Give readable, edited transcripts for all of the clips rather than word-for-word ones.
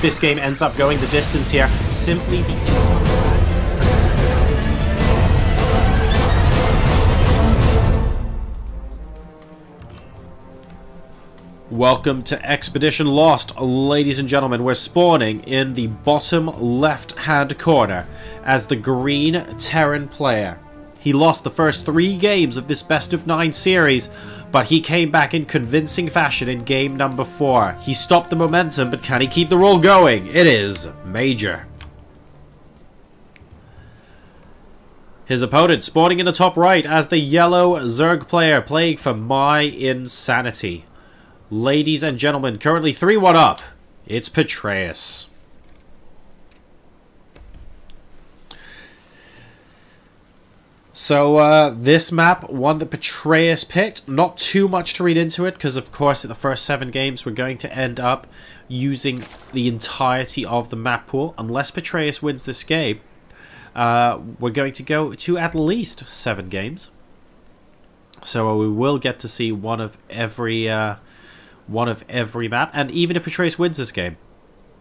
this game ends up going the distance here, simply because... Welcome to Expedition Lost, ladies and gentlemen. We're spawning in the bottom left-hand corner as the green Terran player. He lost the first 3 games of this best of 9 series, but he came back in convincing fashion in game number 4. He stopped the momentum, but can he keep the roll going? It is Major. His opponent spawning in the top right as the yellow Zerg player playing for mYinsanity. Ladies and gentlemen, currently 3-1 up. It's Petraeus. So, this map, one that Petraeus picked. Not too much to read into it, because of course in the first 7 games we're going to end up using the entirety of the map pool. Unless Petraeus wins this game, we're going to go to at least 7 games. So we will get to see one of every map, and even if Petraeus wins this game,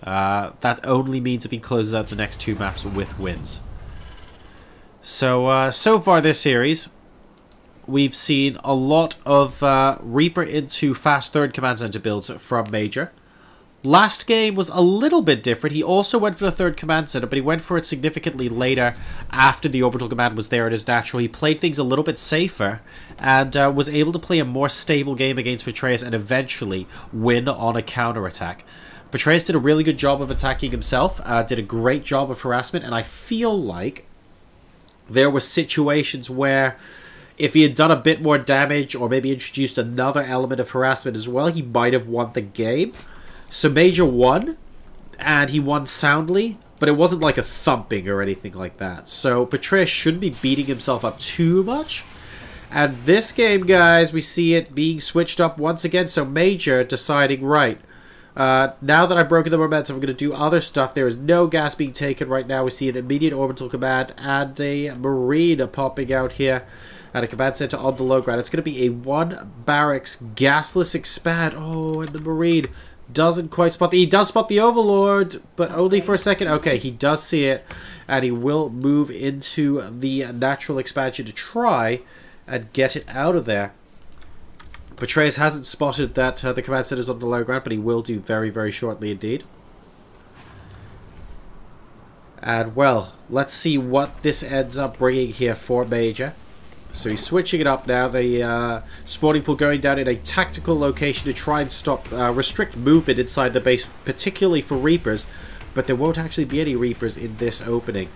that only means if he closes out the next 2 maps with wins. So, so far this series, we've seen a lot of Reaper into fast 3rd command center builds from Major. Last game was a little bit different. He also went for the 3rd command center, but he went for it significantly later after the orbital command was there at his natural. He played things a little bit safer and was able to play a more stable game against Petraeus and eventually win on a counterattack. Petraeus did a really good job of attacking himself, did a great job of harassment, and I feel like there were situations where if he had done a bit more damage or maybe introduced another element of harassment as well, he might have won the game. So Major won, and he won soundly, but it wasn't like a thumping or anything like that. So Petraeus shouldn't be beating himself up too much. And this game, guys, we see it being switched up once again. So Major deciding, right, now that I've broken the momentum, I'm going to do other stuff. There is no gas being taken right now. We see an immediate orbital command and a Marine popping out here. And a command center on the low ground. It's going to be a 1 barracks gasless expand. Oh, and the Marine doesn't quite spot the... He does spot the Overlord, but only for a second. Okay, he does see it, and he will move into the natural expansion to try and get it out of there. Petraeus hasn't spotted that the command center is on the low ground, but he will do very, very shortly indeed. And, well, let's see what this ends up bringing here for Major. So he's switching it up now. The spawning pool going down in a tactical location to try and stop, restrict movement inside the base, particularly for Reapers. But there won't actually be any Reapers in this opening.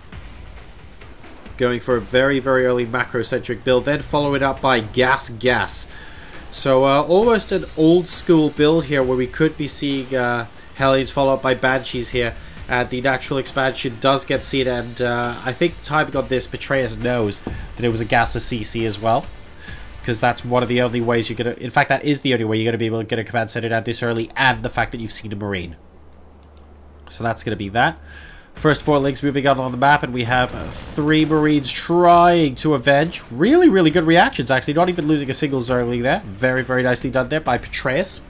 Going for a very, very early macro-centric build, then follow it up by gas. So almost an old school build here where we could be seeing Hellions follow up by Banshees here. And the natural expansion does get seen, and I think the timing on this, Petraeus knows that it was a gasless CC as well. Because that's one of the only ways you're going to... In fact, that is the only way you're going to be able to get a command center down this early, and the fact that you've seen a Marine. So that's going to be that. First 4 links moving on the map, and we have 3 Marines trying to avenge. Really, really good reactions, actually. Not even losing a single Zergling there. Very, very nicely done there by Petraeus.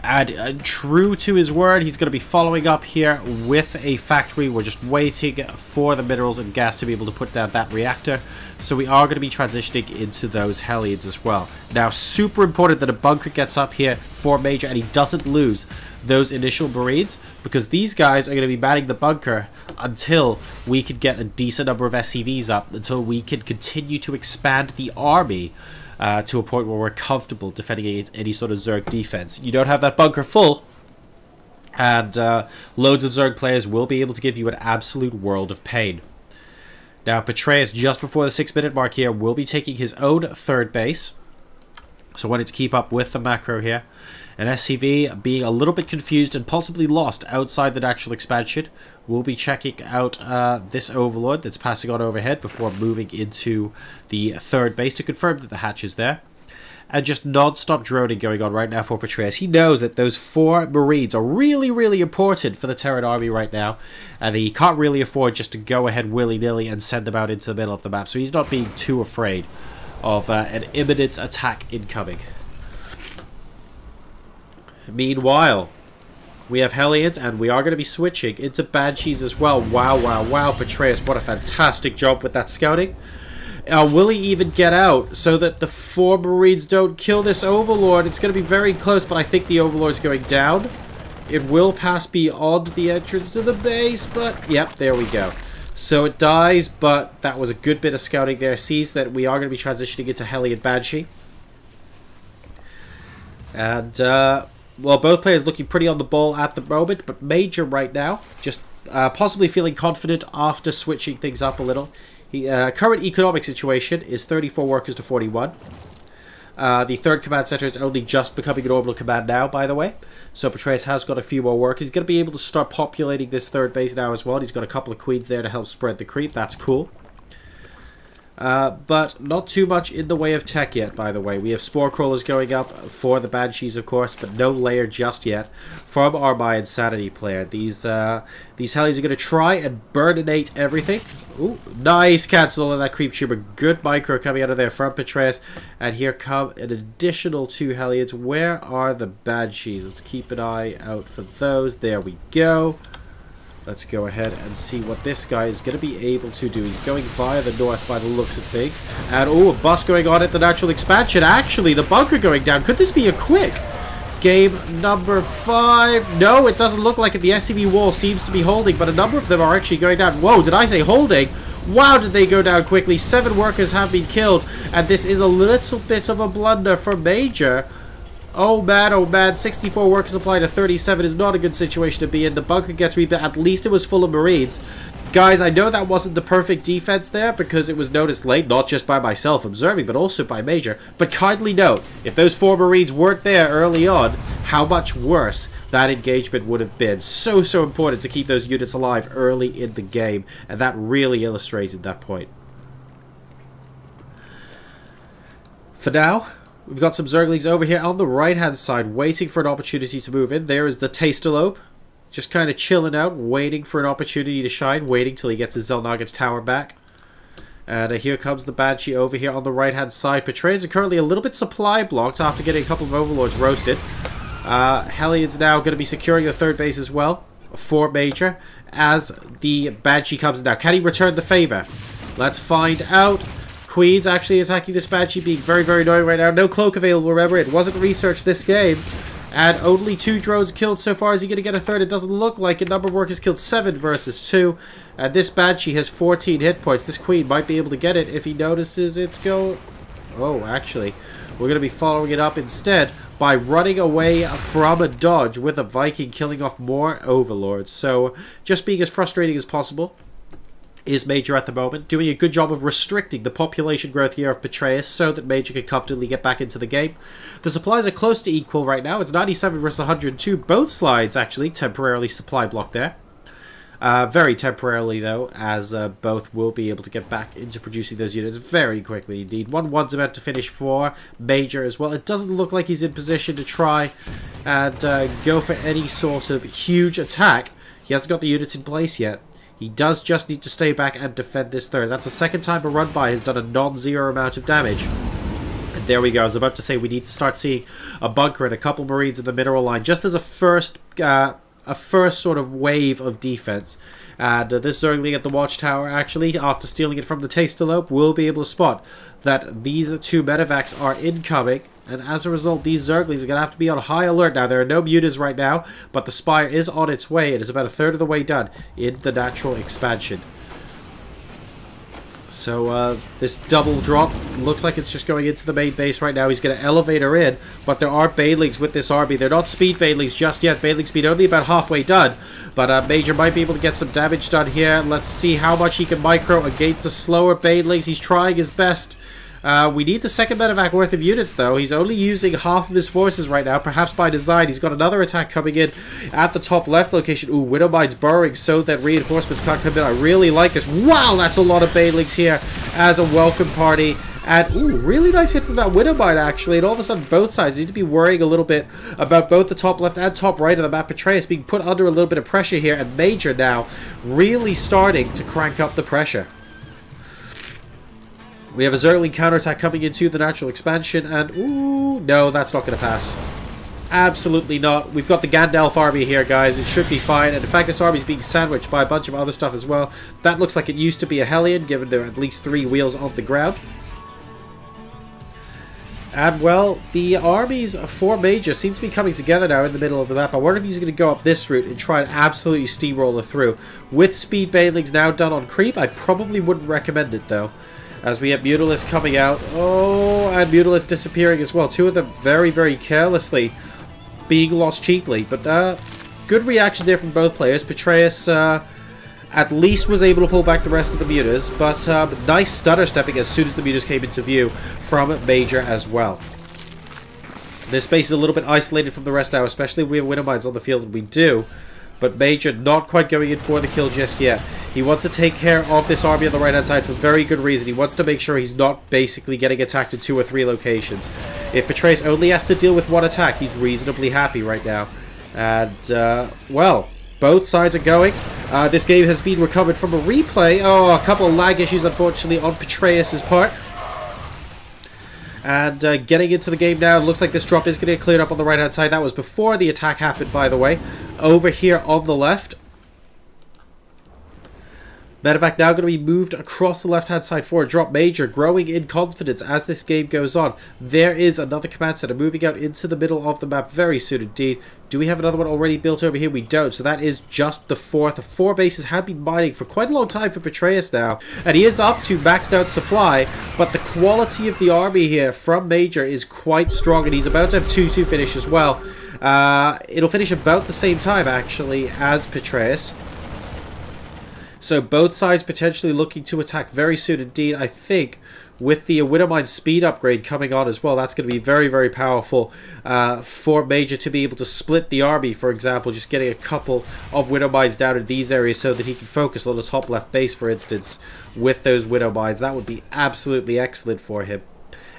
And true to his word, he's going to be following up here with a factory. We're just waiting for the minerals and gas to be able to put down that reactor. So we are going to be transitioning into those Hellions as well. Now, super important that a bunker gets up here for Major and he doesn't lose those initial Marines, because these guys are going to be manning the bunker until we can get a decent number of SCVs up, until we can continue to expand the army. To a point where we're comfortable defending against any sort of Zerg defense. You don't have that bunker full, and loads of Zerg players will be able to give you an absolute world of pain. Now, Petraeus, just before the 6-minute mark here, will be taking his own 3rd base. So wanted to keep up with the macro here. And SCV, being a little bit confused and possibly lost outside the natural expansion, will be checking out this Overlord that's passing on overhead before moving into the 3rd base to confirm that the hatch is there. And just non-stop droning going on right now for Petraeus. He knows that those 4 Marines are really, really important for the Terran army right now. And he can't really afford just to go ahead willy-nilly and send them out into the middle of the map. So he's not being too afraid of an imminent attack incoming. Meanwhile, We have Hellions, and we are going to be switching into Banshees as well. Wow, wow, wow. Petraeus, what a fantastic job with that scouting. Will he even get out so that the 4 Marines don't kill this Overlord? It's going to be very close, but I think the Overlord's going down. It will pass beyond the entrance to the base, but yep, there we go. So it dies, but that was a good bit of scouting there. Sees that we are going to be transitioning into Hellion Banshee. And, well, both players looking pretty on the ball at the moment, but Major right now, just possibly feeling confident after switching things up a little. Current economic situation is 34 workers to 41. The third command center is only just becoming an orbital command now, by the way. So Petraeus has got a few more workers. He's going to be able to start populating this third base now as well. He's got a couple of queens there to help spread the creep. That's cool. But not too much in the way of tech yet, by the way. We have Spore Crawlers going up for the Banshees, of course, but no layer just yet from our mYinsanity player. These Hellies are going to try and burninate everything. Ooh, nice cancel on that creep trooper. Good micro coming out of there from Petraeus. And here come an additional 2 Hellions. Where are the Banshees? Let's keep an eye out for those. There we go. Let's go ahead and see what this guy is going to be able to do. He's going via the north by the looks of things. And, oh, a bust going on at the natural expansion. Actually, the bunker going down. Could this be a quick? Game number 5. No, it doesn't look like it. The SCV wall seems to be holding, but a number of them are actually going down. Whoa, did I say holding? Wow, did they go down quickly. 7 workers have been killed, and this is a little bit of a blunder for Major. Oh man, 64 workers applied to 37 is not a good situation to be in. The bunker gets rebuilt. At least it was full of Marines. Guys, I know that wasn't the perfect defense there because it was noticed late, not just by myself observing, but also by Major. But kindly note, if those 4 Marines weren't there early on, how much worse that engagement would have been. So important to keep those units alive early in the game, and that really illustrated that point. For now, we've got some Zerglings over here on the right-hand side waiting for an opportunity to move in. There is the Tastelope, just kind of chilling out, waiting for an opportunity to shine, waiting till he gets his Zelnaga tower back. And here comes the Banshee over here on the right-hand side. Petraeus is currently a little bit supply blocked after getting a couple of Overlords roasted. Hellions now going to be securing the third base as well for Major as the Banshee comes down. Can he return the favor? Let's find out. Queen's actually attacking this Banshee, being very, very annoying right now. No cloak available, remember, it wasn't researched this game. And only 2 drones killed so far. Is he going to get a third? It doesn't look like it. Number of workers killed 7 versus 2. And this Banshee has 14 hit points. This Queen might be able to get it if he notices it's go... Oh, actually, we're going to be following it up instead by running away from a dodge with a Viking, killing off more Overlords. So, just being as frustrating as possible is Major at the moment, doing a good job of restricting the population growth here of Petraeus so that Major can comfortably get back into the game. The supplies are close to equal right now. It's 97 versus 102. Both slides actually temporarily supply block there. Very temporarily though, as both will be able to get back into producing those units very quickly indeed. 1-1's about to finish for Major as well. It doesn't look like he's in position to try and go for any sort of huge attack. He hasn't got the units in place yet. He does just need to stay back and defend this third. That's the second time a run-by has done a non-zero amount of damage. And there we go. I was about to say we need to start seeing a bunker and a couple Marines in the mineral line just as a first sort of wave of defense. And this Zergling at the watchtower, actually, after stealing it from the Tastelope, will be able to spot that these 2 medevacs are incoming. And as a result, these Zerglings are going to have to be on high alert. Now, there are no mutas right now, but the Spire is on its way. It is about a third of the way done in the natural expansion. So, this double drop looks like it's just going into the main base right now. He's going to elevate her in, but there are Banelings with this army. They're not speed Banelings just yet. Baneling speed only about halfway done, but Major might be able to get some damage done here. Let's see how much he can micro against the slower Banelings. He's trying his best. We need the second medevac worth of units, though. He's only using half of his forces right now, perhaps by design. He's got another attack coming in at the top left location. Ooh, Widowmine's burrowing so that reinforcements can't come in. I really like this. Wow, that's a lot of Banelings here as a welcome party. And, ooh, really nice hit from that Widowmine, actually. And all of a sudden, both sides need to be worrying a little bit about both the top left and top right of the map. Petraeus being put under a little bit of pressure here, and Major now really starting to crank up the pressure. We have a Zergling counterattack coming into the natural expansion, and ooh, no, that's not going to pass. Absolutely not. We've got the Gandalf army here, guys. It should be fine. And in fact, this army is being sandwiched by a bunch of other stuff as well. That looks like it used to be a Hellion, given there are at least 3 wheels on the ground. And, well, the armies for Major seem to be coming together now in the middle of the map. I wonder if he's going to go up this route and try and absolutely steamroller through. With speed banelings now done on creep, I probably wouldn't recommend it, though. As we have Mutalisk coming out. Oh, and Mutalisk disappearing as well. 2 of them very, very carelessly being lost cheaply. But good reaction there from both players. Petraeus at least was able to pull back the rest of the mutas, but nice stutter stepping as soon as the mutas came into view from Major as well. This base is a little bit isolated from the rest now, especially if we have winter mines on the field, and we do. But Major not quite going in for the kill just yet. He wants to take care of this army on the right-hand side for very good reason. He wants to make sure he's not basically getting attacked in 2 or 3 locations. If Petraeus only has to deal with 1 attack, he's reasonably happy right now. And, well, both sides are going. This game has been recovered from a replay. Oh, a couple of lag issues, unfortunately, on Petraeus' part. And getting into the game now, it looks like this drop is going to get cleared up on the right-hand side. That was before the attack happened, by the way. Over here on the left. Medevac now going to be moved across the left-hand side for a drop. Major growing in confidence as this game goes on. There is another command center moving out into the middle of the map very soon indeed. Do we have another one already built over here? We don't. So that is just the 4th. 4 bases have been mining for quite a long time for Petraeus now. And he is up to maxed out supply. But the quality of the army here from Major is quite strong. And he's about to have 2-2 finish as well. It'll finish about the same time, actually, as Petraeus. So both sides potentially looking to attack very soon indeed. I think with the Widowmine speed upgrade coming on as well, that's going to be very, very powerful for Major to be able to split the army, for example, just getting a couple of Widowmines down in these areas so that he can focus on the top left base, for instance, with those Widowmines. That would be absolutely excellent for him.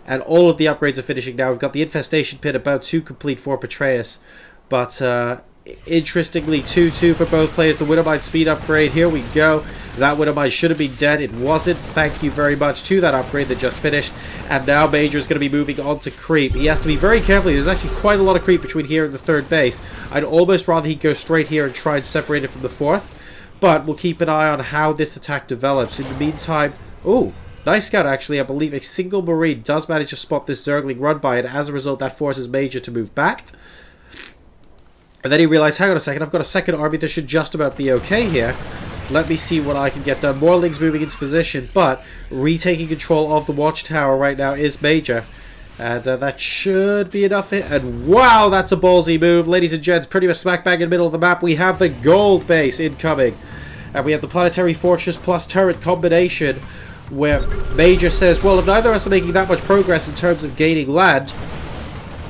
And all of the upgrades are finishing now. We've got the Infestation Pit about to complete for Petraeus, but interestingly, 2-2 for both players. The Widowmine speed upgrade, here we go. That Widowmine should have been dead. It wasn't. Thank you very much to that upgrade that just finished. And now Major is going to be moving on to creep. He has to be very careful. There's actually quite a lot of creep between here and the 3rd base. I'd almost rather he go straight here and try and separate it from the 4th. But we'll keep an eye on how this attack develops. In the meantime, oh, nice scout actually. I believe a single Marine does manage to spot this Zergling run by, and as a result that forces Major to move back. And then he realized, hang on a second, I've got a second army that should just about be okay here. Let me see what I can get done. More Lings moving into position, but retaking control of the watchtower right now is Major. And that should be enough. And wow, that's a ballsy move. Ladies and gents, pretty much smack bang in the middle of the map, we have the gold base incoming. And we have the Planetary Fortress plus turret combination, where Major says, well, if neither of us are making that much progress in terms of gaining land,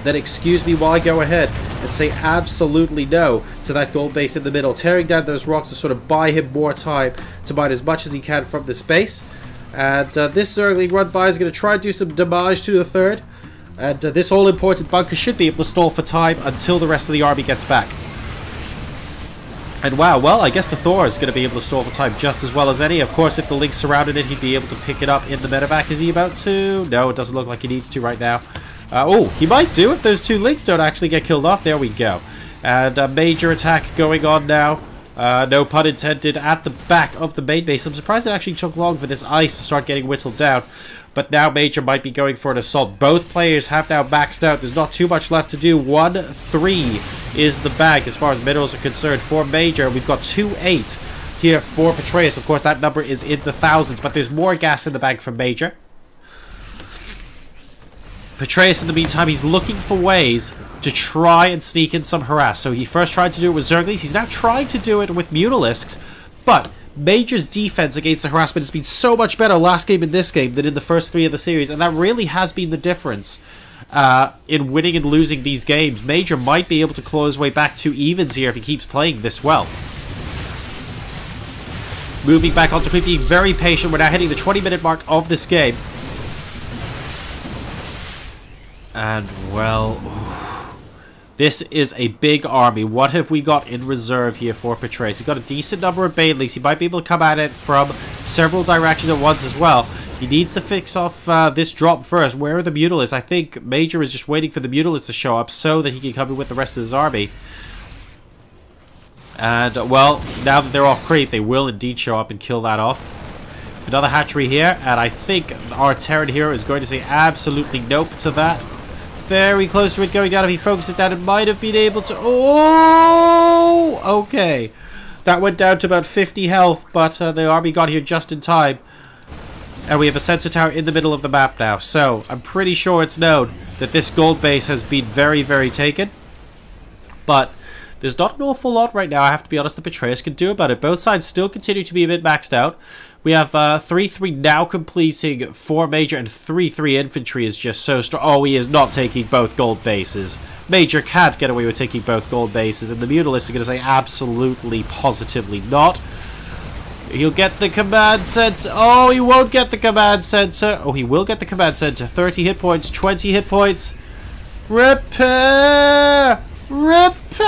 then excuse me while I go ahead and say absolutely no to that gold base in the middle, tearing down those rocks to sort of buy him more time to mine as much as he can from this base. And this Zergling run by is going to try and do some damage to the 3rd. And this all-important bunker should be able to stall for time until the rest of the army gets back. And wow, well, I guess the Thor is going to be able to stall for time just as well as any. Of course, if the Lynx surrounded it, he'd be able to pick it up in the medevac. Is he about to? No, it doesn't look like he needs to right now. Oh, he might do if those 2 Lynx don't actually get killed off. There we go. And a major attack going on now. No pun intended, at the back of the main base. I'm surprised it actually took long for this ice to start getting whittled down. But now Major might be going for an assault. Both players have now maxed out. There's not too much left to do. 1-3 is the bag as far as minerals are concerned for Major. We've got 2-8 here for Petraeus. Of course, that number is in the thousands, but there's more gas in the bag from Major. Petraeus, in the meantime, he's looking for ways to try and sneak in some harass. So he first tried to do it with Zerglings. He's now trying to do it with Mutalisks. But Major's defense against the harassment has been so much better last game and this game than in the first 3 of the series. And that really has been the difference in winning and losing these games. Major might be able to claw his way back to evens here if he keeps playing this well. Moving back onto Creep, being very patient. We're now hitting the 20-minute mark of this game. And, well, this is a big army. What have we got in reserve here for Petraeus? He's got a decent number of Banelings. He might be able to come at it from several directions at once as well. He needs to fix off this drop first. Where are the Mutalisks? I think Major is just waiting for the Mutalisks to show up so that he can come in with the rest of his army. And, well, now that they're off creep, they will indeed show up and kill that off. Another hatchery here, and I think our Terran hero is going to say absolutely nope to that. Very close to it going down. If he focuses it down, it might have been able to... Oh! Okay. That went down to about 50 health, but the army got here just in time. And we have a sensor tower in the middle of the map now. So, I'm pretty sure it's known that this gold base has been very, very taken. But there's not an awful lot right now, I have to be honest, the Petraeus can do about it. Both sides still continue to be a bit maxed out. We have 3-3 now completing 4 Major, and 3-3 infantry is just so strong. Oh, he is not taking both gold bases. Major can't get away with taking both gold bases, and the Mutalisks are going to say absolutely, positively not. He'll get the command center. Oh, he won't get the command center. Oh, he will get the command center. 30 hit points, 20 hit points. Repair! Repair!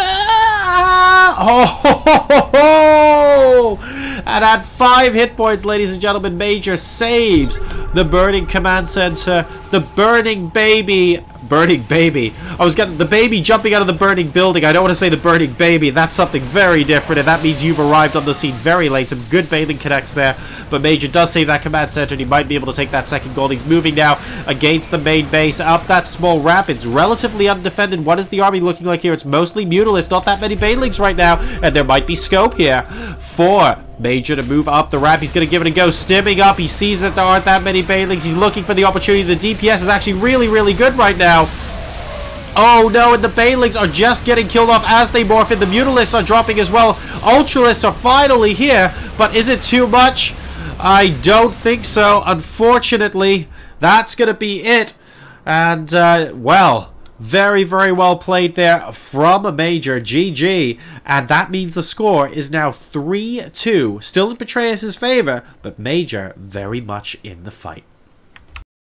Oh! And at 5 hit points, ladies and gentlemen, Major saves the burning command center. The burning baby. Burning baby. I was getting the baby jumping out of the burning building. I don't want to say the burning baby. That's something very different, and that means you've arrived on the scene very late. Some good bathing connects there, but Major does save that command center, and he might be able to take that second gold. He's moving now against the main base up that small ramp. It's relatively undefended. What is the army looking like here? It's mostly Mutalisks, not that many banelings right now, and there might be scope here for Major to move up the ramp. He's going to give it a go, stimming up. He sees that there aren't that many banelings. He's looking for the opportunity. The DPS is actually really, really good right now. Oh no, and the banelings are just getting killed off as they morph in. The Mutalisks are dropping as well. Ultralisks are finally here, but is it too much? I don't think so. Unfortunately, that's going to be it. And, well, very, very well played there from a Major. GG. And that means the score is now 3-2. Still in Petraeus' favor, but Major very much in the fight.